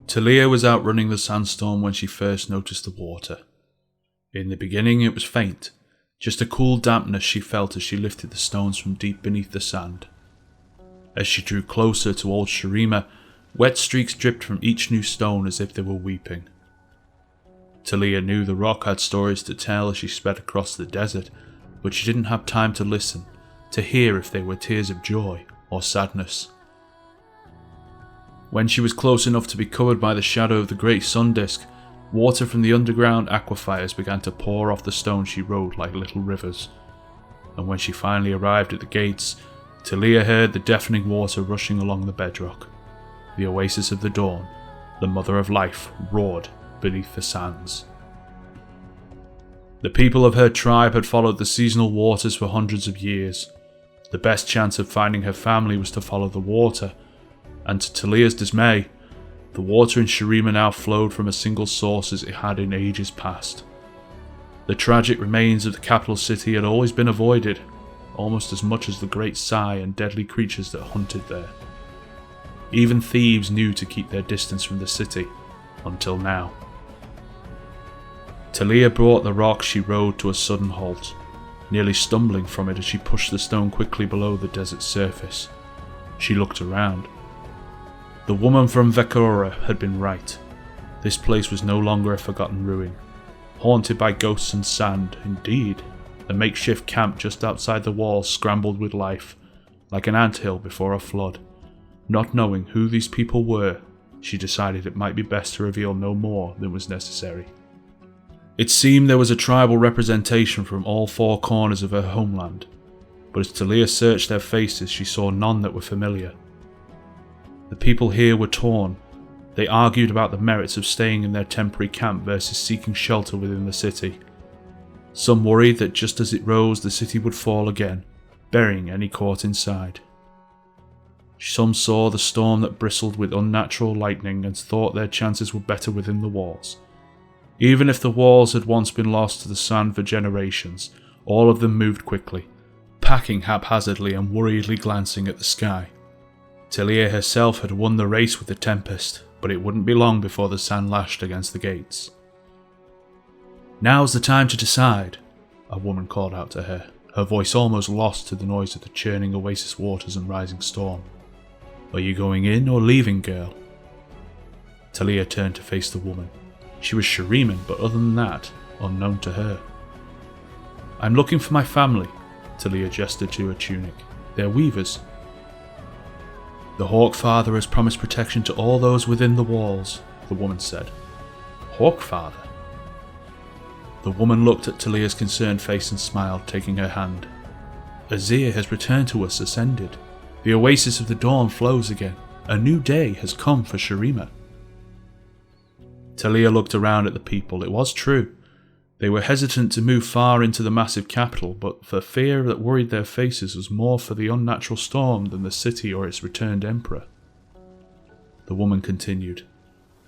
Taliyah was out running the sandstorm when she first noticed the water. In the beginning it was faint, just a cool dampness she felt as she lifted the stones from deep beneath the sand. As she drew closer to old Shurima, wet streaks dripped from each new stone as if they were weeping. Taliyah knew the rock had stories to tell as she sped across the desert, but she didn't have time to listen, to hear if they were tears of joy or sadness. When she was close enough to be covered by the shadow of the great sun disk, water from the underground aquifers began to pour off the stone she rode like little rivers. And when she finally arrived at the gates, Taliyah heard the deafening water rushing along the bedrock. The oasis of the dawn, the mother of life, roared beneath the sands. The people of her tribe had followed the seasonal waters for hundreds of years. The best chance of finding her family was to follow the water, and to Taliyah's dismay, the water in Shurima now flowed from a single source as it had in ages past. The tragic remains of the capital city had always been avoided, almost as much as the great Sai and deadly creatures that hunted there. Even thieves knew to keep their distance from the city, until now. Taliyah brought the rock she rode to a sudden halt, nearly stumbling from it as she pushed the stone quickly below the desert surface. She looked around. The woman from Vekora had been right. This place was no longer a forgotten ruin, haunted by ghosts and sand. Indeed, the makeshift camp just outside the walls scrambled with life, like an anthill before a flood. Not knowing who these people were, she decided it might be best to reveal no more than was necessary. It seemed there was a tribal representation from all four corners of her homeland, but as Taliyah searched their faces, she saw none that were familiar. The people here were torn. They argued about the merits of staying in their temporary camp versus seeking shelter within the city. Some worried that just as it rose, the city would fall again, burying any caught inside. Some saw the storm that bristled with unnatural lightning and thought their chances were better within the walls. Even if the walls had once been lost to the sand for generations, all of them moved quickly, packing haphazardly and worriedly glancing at the sky. Taliyah herself had won the race with the tempest, but it wouldn't be long before the sand lashed against the gates. "Now's the time to decide," a woman called out to her, her voice almost lost to the noise of the churning oasis waters and rising storm. "Are you going in or leaving, girl?" Taliyah turned to face the woman. She was Shuriman, but other than that, unknown to her. "I'm looking for my family," Taliyah gestured to her tunic. "They're weavers." "The Hawkfather has promised protection to all those within the walls," the woman said. "Hawkfather?" The woman looked at Taliyah's concerned face and smiled, taking her hand. "Azir has returned to us ascended. The oasis of the dawn flows again. A new day has come for Shurima." Taliyah looked around at the people. It was true. They were hesitant to move far into the massive capital, but the fear that worried their faces was more for the unnatural storm than the city or its returned emperor. The woman continued.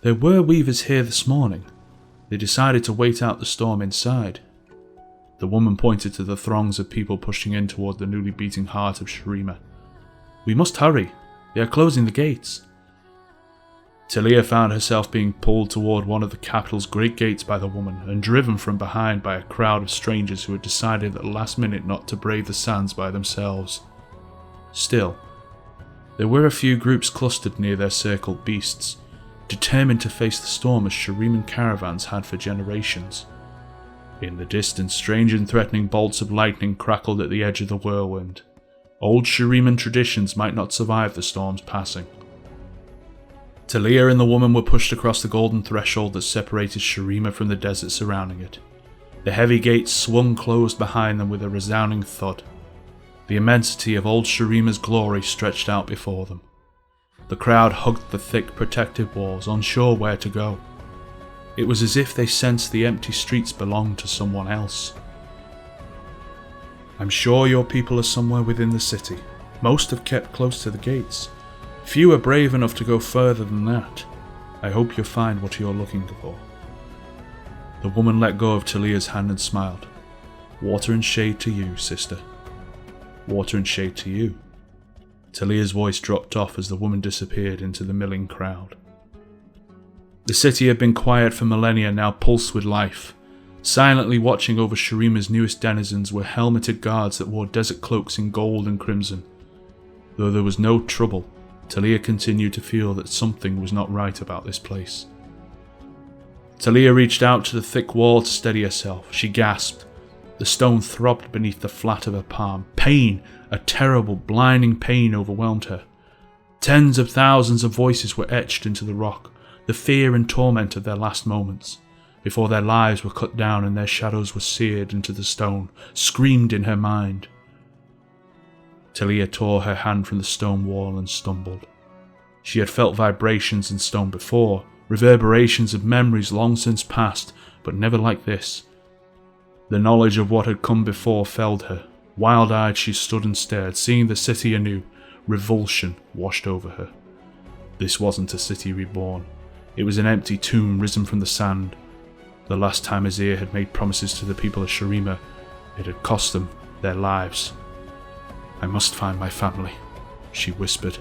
"There were weavers here this morning. They decided to wait out the storm inside." The woman pointed to the throngs of people pushing in toward the newly beating heart of Shurima. "We must hurry. They are closing the gates." Taliyah found herself being pulled toward one of the capital's great gates by the woman and driven from behind by a crowd of strangers who had decided at the last minute not to brave the sands by themselves. Still, there were a few groups clustered near their circled beasts, determined to face the storm as Shuriman caravans had for generations. In the distance, strange and threatening bolts of lightning crackled at the edge of the whirlwind. Old Shuriman traditions might not survive the storm's passing. Taliyah and the woman were pushed across the golden threshold that separated Shurima from the desert surrounding it. The heavy gates swung closed behind them with a resounding thud. The immensity of old Shurima's glory stretched out before them. The crowd hugged the thick protective walls, unsure where to go. It was as if they sensed the empty streets belonged to someone else. "I'm sure your people are somewhere within the city. Most have kept close to the gates. Few are brave enough to go further than that. I hope you'll find what you're looking for." The woman let go of Taliyah's hand and smiled. "Water and shade to you, sister." "Water and shade to you." Taliyah's voice dropped off as the woman disappeared into the milling crowd. The city had been quiet for millennia, now pulsed with life. Silently watching over Shurima's newest denizens were helmeted guards that wore desert cloaks in gold and crimson. Though there was no trouble, Taliyah continued to feel that something was not right about this place. Taliyah reached out to the thick wall to steady herself. She gasped. The stone throbbed beneath the flat of her palm. Pain, a terrible, blinding pain, overwhelmed her. Tens of thousands of voices were etched into the rock, the fear and torment of their last moments, before their lives were cut down and their shadows were seared into the stone, screamed in her mind. Taliyah tore her hand from the stone wall and stumbled. She had felt vibrations in stone before, reverberations of memories long since past, but never like this. The knowledge of what had come before felled her. Wild-eyed she stood and stared, seeing the city anew. Revulsion washed over her. This wasn't a city reborn. It was an empty tomb risen from the sand. The last time Azir had made promises to the people of Shurima, it had cost them their lives. "I must find my family," she whispered.